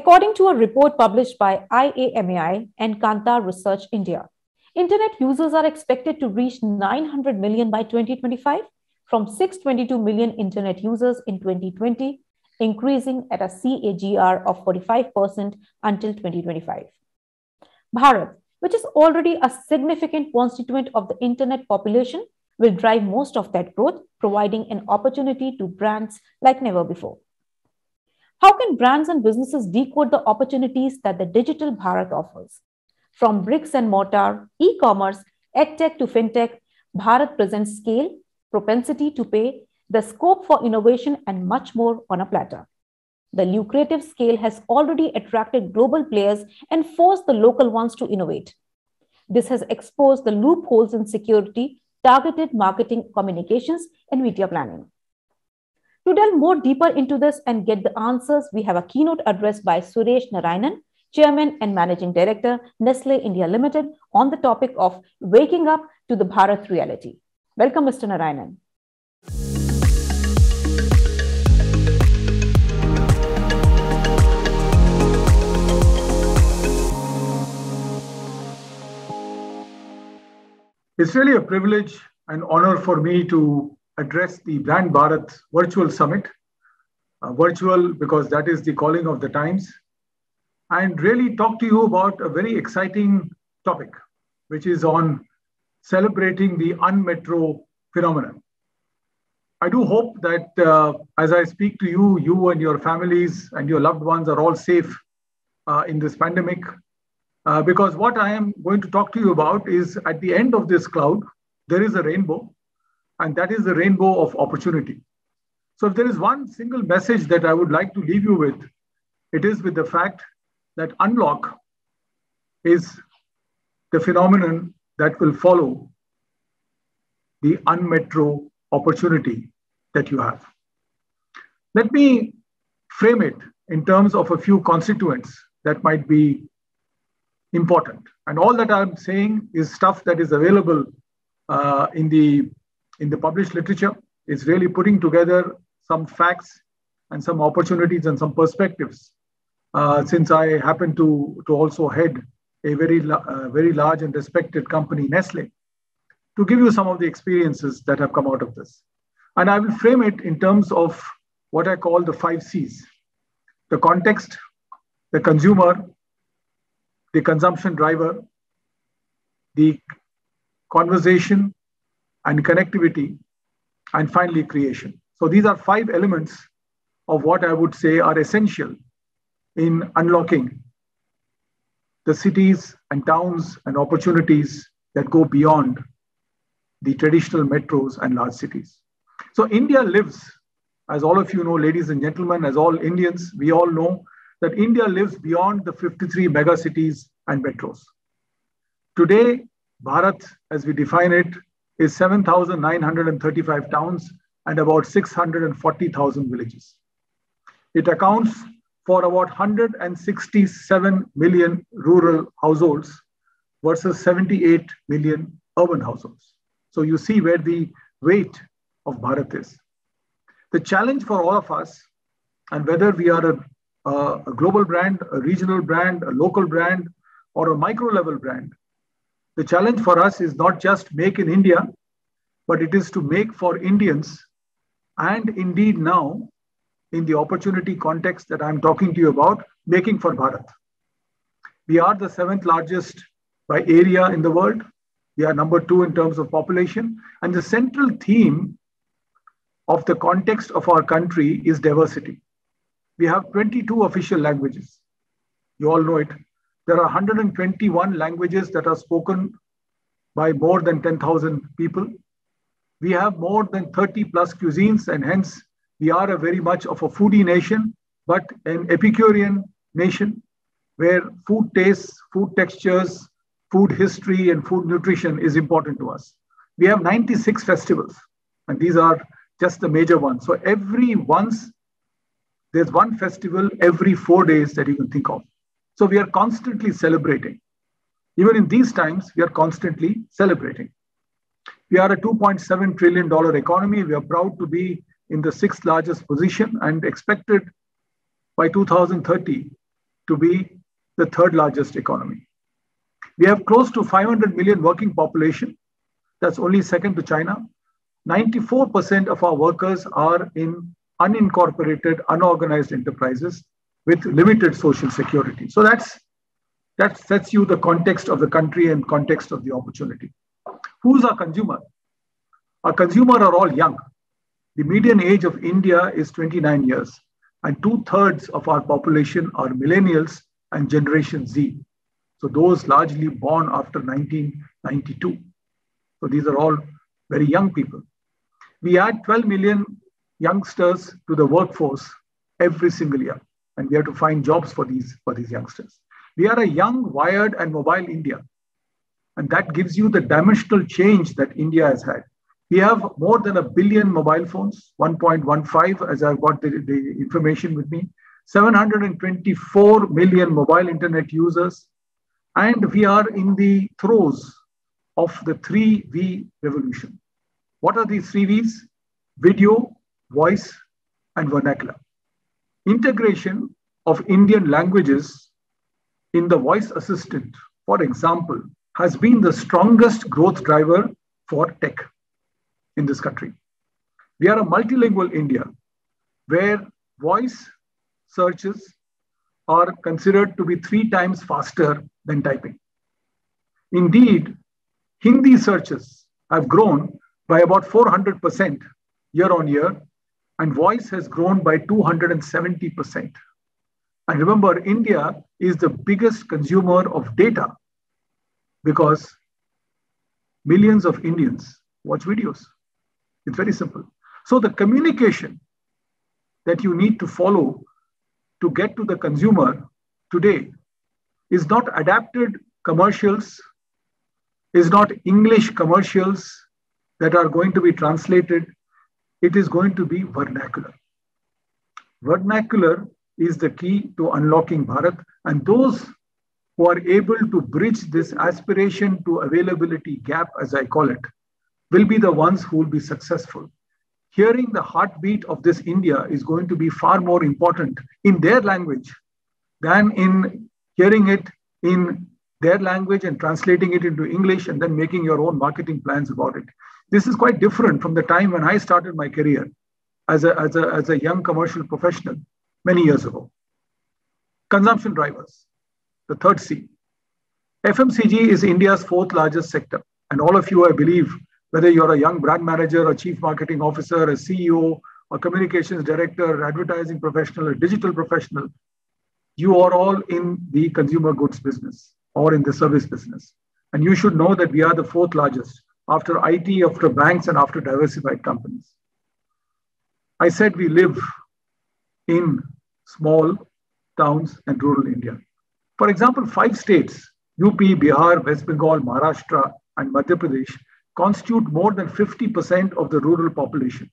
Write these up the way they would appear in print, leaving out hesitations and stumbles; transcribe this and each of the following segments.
According to a report published by IAMAI and Kantar Research India, Internet users are expected to reach 900 million by 2025 from 622 million Internet users in 2020, increasing at a CAGR of 45% until 2025. Bharat, which is already a significant constituent of the Internet population, will drive most of that growth, providing an opportunity to brands like never before. How can brands and businesses decode the opportunities that the digital Bharat offers? From bricks and mortar, e-commerce, edtech to fintech, Bharat presents scale, propensity to pay, the scope for innovation, and much more on a platter. The lucrative scale has already attracted global players and forced the local ones to innovate. This has exposed the loopholes in security, targeted marketing communications, and media planning. To delve more deeper into this and get the answers, we have a keynote address by Suresh Narayanan, Chairman and Managing Director, Nestle India Limited, on the topic of waking up to the Bharat reality. Welcome, Mr. Narayanan. It's really a privilege and honor for me to address the Brand Bharat Virtual Summit, virtual because that is the calling of the times, and really talk to you about a very exciting topic, which is on celebrating the unmetro phenomenon. I do hope that as I speak to you, you and your families and your loved ones are all safe in this pandemic, because what I am going to talk to you about is at the end of this cloud, there is a rainbow, and that is the rainbow of opportunity. So if there is one single message that I would like to leave you with, it is with the fact that unlock is the phenomenon that will follow the unmetro opportunity that you have. Let me frame it in terms of a few constituents that might be important. And all that I'm saying is stuff that is available in the published literature. Is really putting together some facts and some opportunities and some perspectives, since I happen to also head a very large and respected company, Nestle, to give you some of the experiences that have come out of this. And I will frame it in terms of what I call the 5 C's: the context, the consumer, the consumption driver, the conversation and connectivity, and finally creation. So these are 5 elements of what I would say are essential in unlocking the cities and towns and opportunities that go beyond the traditional metros and large cities. So India lives, as all of you know, ladies and gentlemen, as all Indians, we all know that India lives beyond the 53 megacities and metros. Today, Bharat, as we define it, is 7,935 towns and about 640,000 villages. It accounts for about 167 million rural households versus 78 million urban households. So you see where the weight of Bharat is. The challenge for all of us, and whether we are a global brand, a regional brand, a local brand, or a micro level brand, the challenge for us is not just make in India, but it is to make for Indians, and indeed now, in the opportunity context that I'm talking to you about, making for Bharat. We are the 7th largest by area in the world. We are number 2 in terms of population. And the central theme of the context of our country is diversity. We have 22 official languages. You all know it. There are 121 languages that are spoken by more than 10,000 people. We have more than 30 plus cuisines, and hence we are a very much of a foodie nation, but an Epicurean nation where food tastes, food textures, food history, and food nutrition is important to us. We have 96 festivals, and these are just the major ones. So there's one festival every 4 days that you can think of. So we are constantly celebrating. Even in these times, we are constantly celebrating. We are a $2.7 trillion economy. We are proud to be in the 6th largest position and expected by 2030 to be the third largest economy. We have close to 500 million working population. That's only second to China. 94% of our workers are in unincorporated, unorganized enterprises with limited social security. So that sets you the context of the country and context of the opportunity. Who's our consumer? Our consumer are all young. The median age of India is 29 years, and 2/3 of our population are millennials and Generation Z. So those largely born after 1992. So these are all very young people. We add 12 million youngsters to the workforce every single year, and we have to find jobs for these youngsters. We are a young, wired, and mobile India, and that gives you the dimensional change that India has had. We have more than 1 billion mobile phones, 1.15 as I've got the information with me, 724 million mobile internet users, and we are in the throes of the 3V revolution. What are these 3Vs? Video, voice, and vernacular. Integration of Indian languages in the voice assistant, for example, has been the strongest growth driver for tech in this country. We are a multilingual India where voice searches are considered to be 3 times faster than typing. Indeed, Hindi searches have grown by about 400% year on year, and voice has grown by 270%. And remember, India is the biggest consumer of data because millions of Indians watch videos. It's very simple. So the communication that you need to follow to get to the consumer today is not adapted commercials, is not English commercials that are going to be translated. It is going to be vernacular. Vernacular is the key to unlocking Bharat, and those who are able to bridge this aspiration to availability gap, as I call it, will be the ones who will be successful. Hearing the heartbeat of this India is going to be far more important in their language than in hearing it in their language and translating it into English and then making your own marketing plans about it. This is quite different from the time when I started my career as a young commercial professional many years ago. Consumption drivers, the third C. FMCG is India's 4th largest sector. And all of you, I believe, whether you're a young brand manager, a chief marketing officer, a CEO, a communications director, advertising professional, a digital professional, you are all in the consumer goods business or in the service business. And you should know that we are the 4th largest after IT, after banks, and after diversified companies. I said we live in small towns and rural India. For example, 5 states, UP, Bihar, West Bengal, Maharashtra, and Madhya Pradesh, constitute more than 50% of the rural population,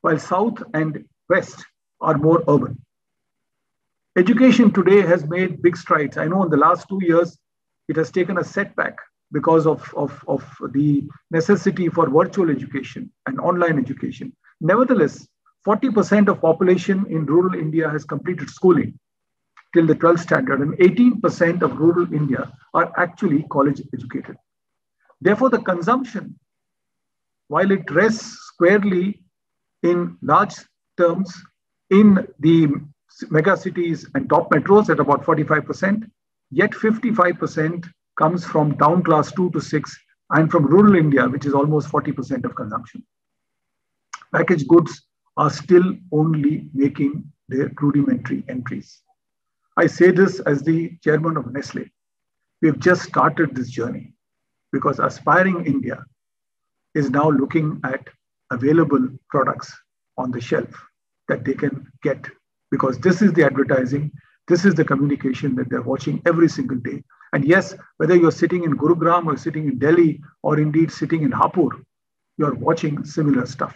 while South and West are more urban. Education today has made big strides. I know in the last 2 years, it has taken a setback because of the necessity for virtual education and online education. Nevertheless, 40% of population in rural India has completed schooling till the 12th standard, and 18% of rural India are actually college educated. Therefore, the consumption, while it rests squarely in large terms in the mega cities and top metros at about 45%, yet 55% comes from town class 2 to 6 and from rural India, which is almost 40% of consumption. Packaged goods are still only making their rudimentary entries. I say this as the chairman of Nestle. We've just started this journey because aspiring India is now looking at available products on the shelf that they can get, because this is the advertising, this is the communication that they're watching every single day. And yes, whether you're sitting in Gurugram or sitting in Delhi or indeed sitting in Hapur, you're watching similar stuff.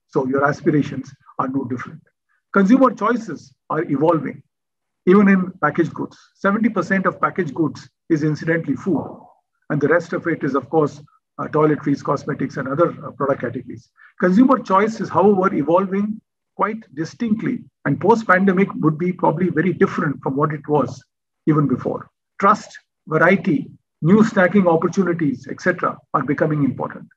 So your aspirations are no different. Consumer choices are evolving, even in packaged goods. 70% of packaged goods is incidentally food, and the rest of it is, of course, toiletries, cosmetics, and other product categories. Consumer choice is, however, evolving quite distinctly. And post-pandemic would be probably very different from what it was even before. Trust, variety, new snacking opportunities, etc., are becoming important.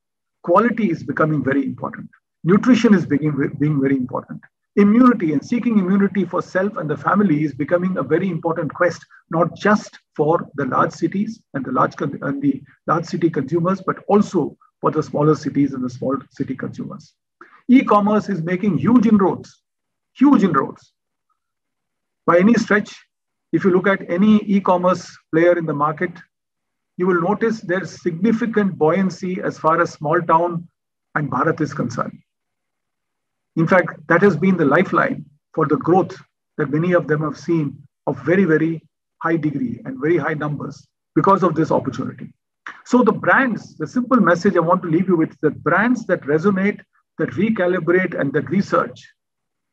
Quality is becoming very important. Nutrition is being very important. Immunity and seeking immunity for self and the family is becoming a very important quest, not just for the large cities and the large city consumers, but also for the smaller cities and the small city consumers. E-commerce is making huge inroads. By any stretch, if you look at any e-commerce player in the market, you will notice there's significant buoyancy as far as small town and Bharat is concerned. In fact, that has been the lifeline for the growth that many of them have seen of very, very high degree and very high numbers because of this opportunity. So the brands, the simple message I want to leave you with, the brands that resonate, that recalibrate, and that research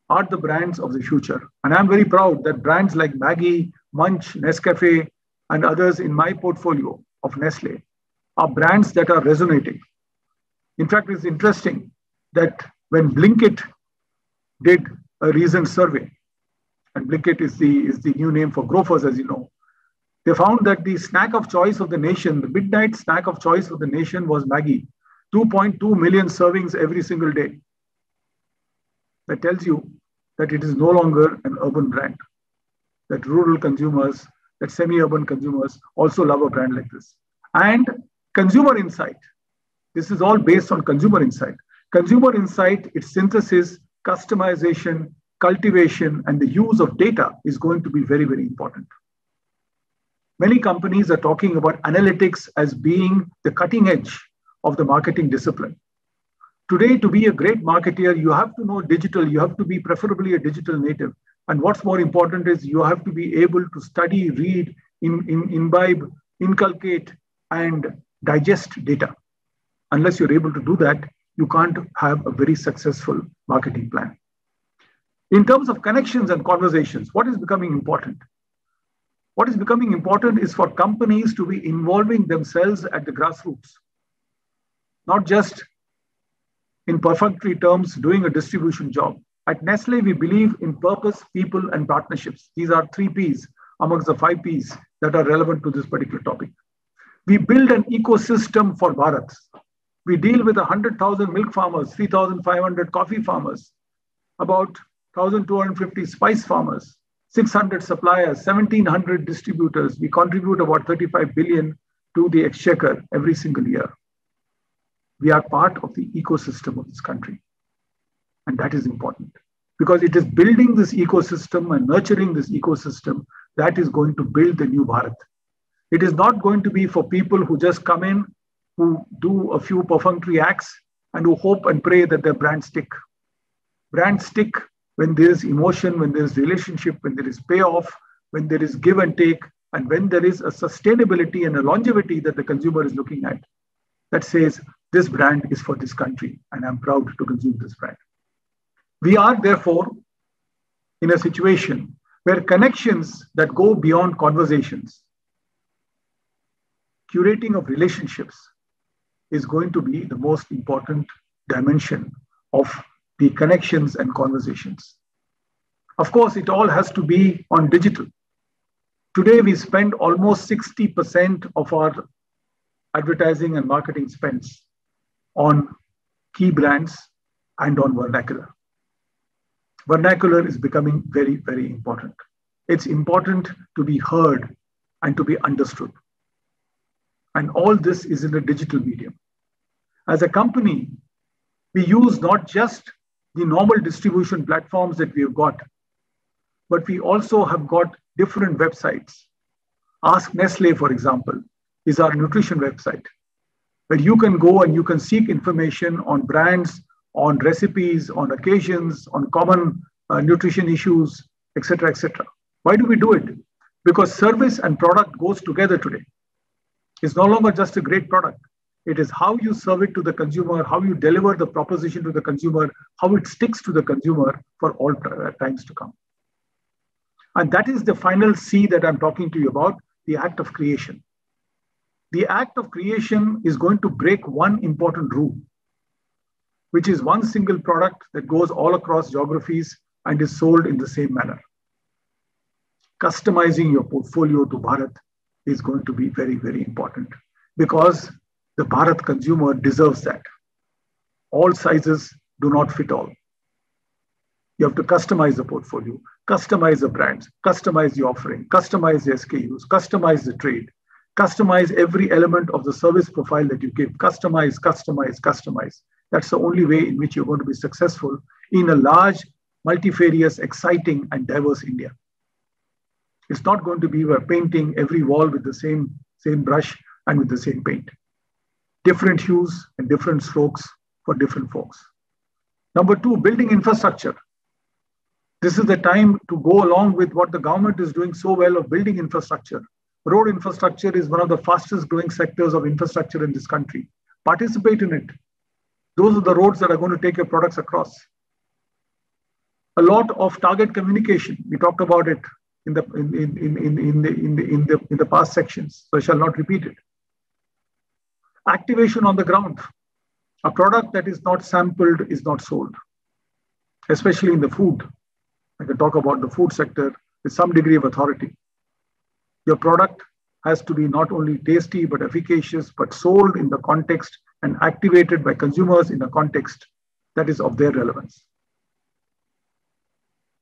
are the brands of the future. And I'm very proud that brands like Maggi, Munch, Nescafe, and others in my portfolio of Nestle are brands that are resonating. In fact, it's interesting that when Blinkit did a recent survey, and Blinkit is the new name for Grofers, as you know, they found that the snack of choice of the nation, the midnight snack of choice of the nation was Maggi, 2.2 million servings every single day. That tells you that it is no longer an urban brand, that rural consumers, that semi-urban consumers also love a brand like this. And consumer insight. This is all based on consumer insight. Consumer insight, its synthesis, customization, cultivation, and the use of data is going to be very, very important. Many companies are talking about analytics as being the cutting edge of the marketing discipline. Today, to be a great marketeer, you have to know digital, you have to be preferably a digital native. And what's more important is you have to be able to study, read, imbibe, inculcate, and digest data. Unless you're able to do that, you can't have a very successful marketing plan. In terms of connections and conversations, what is becoming important? What is becoming important is for companies to be involving themselves at the grassroots, not just in perfunctory terms doing a distribution job. At Nestle, we believe in purpose, people, and partnerships. These are 3 Ps amongst the 5 Ps that are relevant to this particular topic. We build an ecosystem for Bharat. We deal with 100,000 milk farmers, 3,500 coffee farmers, about 1,250 spice farmers, 600 suppliers, 1,700 distributors. We contribute about 35 billion to the exchequer every single year. We are part of the ecosystem of this country. And that is important because it is building this ecosystem and nurturing this ecosystem that is going to build the new Bharat. It is not going to be for people who just come in, who do a few perfunctory acts and who hope and pray that their brands stick. Brands stick when there is emotion, when there is relationship, when there is payoff, when there is give and take, and when there is a sustainability and a longevity that the consumer is looking at that says, this brand is for this country and I'm proud to consume this brand. We are therefore in a situation where connections that go beyond conversations, curating of relationships is going to be the most important dimension of the connections and conversations. Of course, it all has to be on digital. Today, we spend almost 60% of our advertising and marketing spends on key brands and on vernacular. Vernacular is becoming very, very important. It's important to be heard and to be understood. And all this is in a digital medium. As a company, we use not just the normal distribution platforms that we have got, but we also have got different websites. Ask Nestle, for example, is our nutrition website, where you can go and you can seek information on brands, on recipes, on occasions, on common nutrition issues, etc., etc. Why do we do it? Because service and product goes together today. It's no longer just a great product. It is how you serve it to the consumer, how you deliver the proposition to the consumer, how it sticks to the consumer for all times to come. And that is the final C that I'm talking to you about, the act of creation. The act of creation is going to break one important rule. which is one single product that goes all across geographies and is sold in the same manner. Customizing your portfolio to Bharat is going to be very, very important because the Bharat consumer deserves that. All sizes do not fit all. You have to customize the portfolio, customize the brands, customize the offering, customize the SKUs, customize the trade, customize every element of the service profile that you give. Customize, customize, customize. That's the only way in which you're going to be successful in a large, multifarious, exciting, and diverse India. It's not going to be we're painting every wall with the same brush and with the same paint. Different hues and different strokes for different folks. Number two, building infrastructure. This is the time to go along with what the government is doing so well of building infrastructure. Road infrastructure is one of the fastest growing sectors of infrastructure in this country. Participate in it. Those are the roads that are going to take your products across. A lot of target communication. We talked about it in the past sections, so I shall not repeat it. Activation on the ground. A product that is not sampled is not sold, especially in the food. I can talk about the food sector with some degree of authority. Your product has to be not only tasty, but efficacious, but sold in the context and activated by consumers in a context that is of their relevance.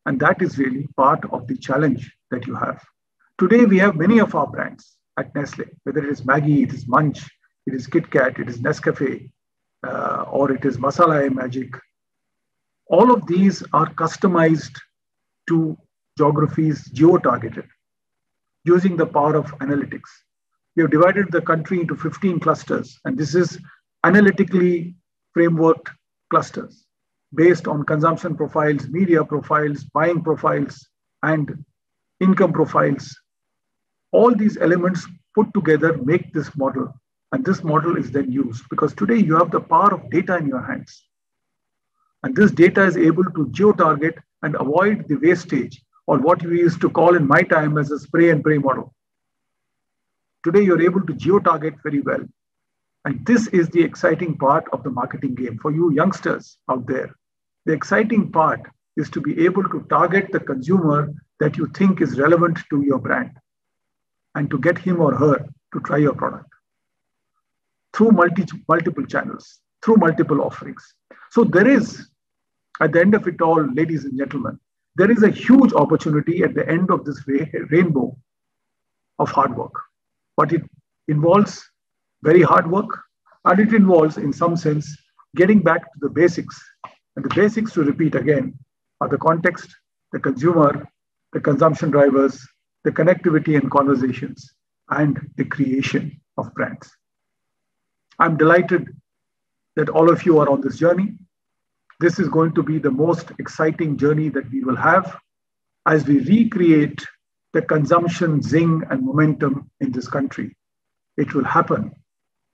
And that is really part of the challenge that you have. Today, we have many of our brands at Nestle, whether it is Maggi, it is Munch, it is Kit Kat, it is Nescafe, or it is Masala Magic. All of these are customized to geographies, geo-targeted, using the power of analytics. We have divided the country into 15 clusters, and this is analytically frameworked clusters based on consumption profiles, media profiles, buying profiles, and income profiles. All these elements put together make this model, and this model is then used because today you have the power of data in your hands. And this data is able to geo-target and avoid the wastage, or what we used to call in my time as a spray and pray model. Today, you're able to geo-target very well. And this is the exciting part of the marketing game. For you youngsters out there, the exciting part is to be able to target the consumer that you think is relevant to your brand and to get him or her to try your product through multiple channels, through multiple offerings. So there is, at the end of it all, ladies and gentlemen, there is a huge opportunity at the end of this rainbow of hard work. But it involves very hard work, and it involves, in some sense, getting back to the basics. And the basics, to repeat again, are the context, the consumer, the consumption drivers, the connectivity and conversations, and the creation of brands. I'm delighted that all of you are on this journey. This is going to be the most exciting journey that we will have as we recreate the consumption zing and momentum in this country. It will happen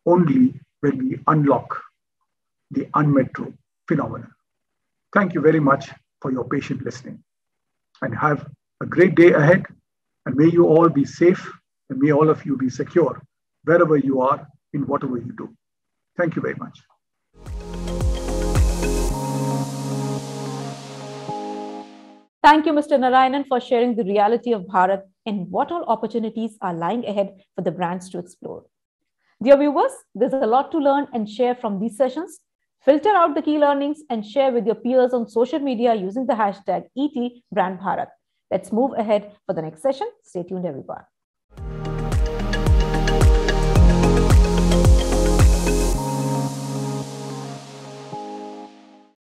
only when we unlock the unmetro phenomenon. Thank you very much for your patient listening, and have a great day ahead. And may you all be safe, and may all of you be secure wherever you are in whatever you do. Thank you very much. Thank you, Mr. Narayanan, for sharing the reality of Bharat and what all opportunities are lying ahead for the brands to explore. Dear viewers, there's a lot to learn and share from these sessions. Filter out the key learnings and share with your peers on social media using the hashtag #ETBrandBharat. Let's move ahead for the next session. Stay tuned, everyone.